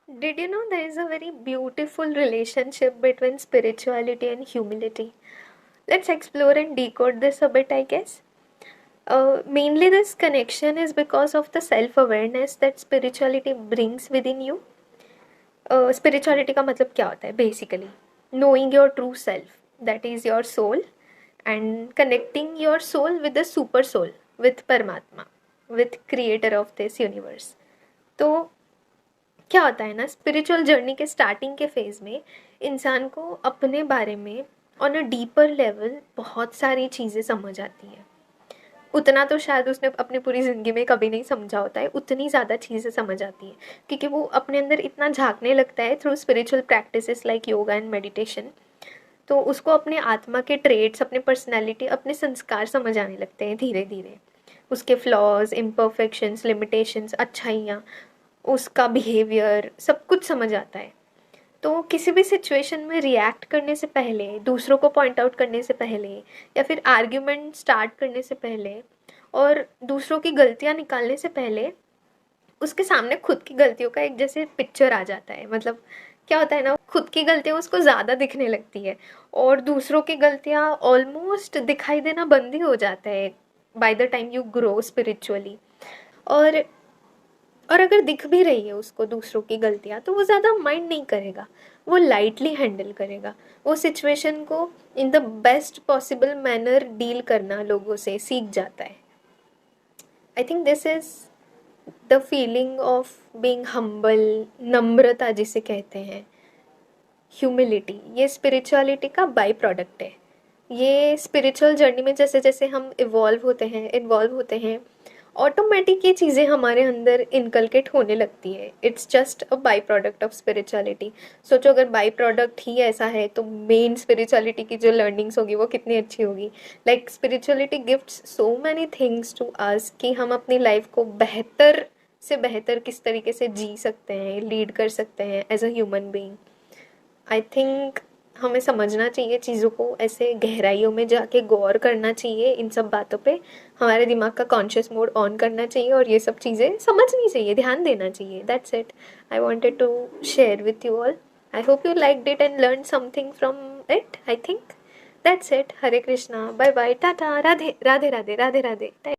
Did you know there is a very beautiful relationship between spirituality and humility? Let's explore and decode this a bit, I guess. Mainly, this connection is because of the self awareness that spirituality brings within you. Spirituality का मतलब क्या होता है basically? Knowing your true self, that is your soul, and connecting your soul with the super soul, with Paramatma, with creator of this universe. तो क्या होता है ना, स्पिरिचुअल जर्नी के स्टार्टिंग के फेज़ में इंसान को अपने बारे में ऑन अ डीपर लेवल बहुत सारी चीज़ें समझ आती हैं। उतना तो शायद उसने अपनी पूरी ज़िंदगी में कभी नहीं समझा होता है, उतनी ज़्यादा चीज़ें समझ आती हैं क्योंकि वो अपने अंदर इतना झांकने लगता है through spiritual practices like yoga and meditation. तो उसको अपने आत्मा के ट्रेड्स, अपने पर्सनैलिटी, अपने संस्कार समझ आने लगते हैं धीरे धीरे। उसके फ्लॉज, इम्परफेक्शंस, लिमिटेशंस, अच्छाइयाँ, उसका बिहेवियर, सब कुछ समझ आता है। तो किसी भी सिचुएशन में रिएक्ट करने से पहले, दूसरों को पॉइंट आउट करने से पहले, या फिर आर्ग्यूमेंट स्टार्ट करने से पहले और दूसरों की गलतियाँ निकालने से पहले उसके सामने खुद की गलतियों का एक जैसे पिक्चर आ जाता है। मतलब क्या होता है ना, खुद की गलतियाँ उसको ज़्यादा दिखने लगती है और दूसरों की गलतियाँ ऑलमोस्ट दिखाई देना बंद ही हो जाता है by the time you grow spiritually. और और अगर दिख भी रही है उसको दूसरों की गलतियाँ तो वो ज़्यादा माइंड नहीं करेगा, वो लाइटली हैंडल करेगा। वो सिचुएशन को in the best possible manner deal करना लोगों से सीख जाता है। I think this is the feeling of being humble, नम्रता जिसे कहते हैं, ह्यूमिलिटी, ये स्पिरिचुअलिटी का बाई प्रोडक्ट है। ये स्पिरिचुअल जर्नी में जैसे जैसे हम इन्वॉल्व होते हैं, ऑटोमेटिक ये चीज़ें हमारे अंदर इनकलकेट होने लगती है। It's just a by product of spirituality. सोचो अगर बाई प्रोडक्ट ही ऐसा है तो मेन स्पिरिचुअलिटी की जो लर्निंग्स होगी वो कितनी अच्छी होगी। Like spirituality gifts so many things to us कि हम अपनी लाइफ को बेहतर से बेहतर किस तरीके से जी सकते हैं, लीड कर सकते हैं as a human being. I think हमें समझना चाहिए चीज़ों को, ऐसे गहराइयों में जाके गौर करना चाहिए इन सब बातों पे। हमारे दिमाग का कॉन्शियस मोड ऑन करना चाहिए और ये सब चीज़ें समझनी चाहिए, ध्यान देना चाहिए। That's it, I wanted to share with you all. I hope you liked it and learn something from it. I think that's it. Hare Krishna, bye bye, tata, Radhe Radhe Radhe Radhe Radhe.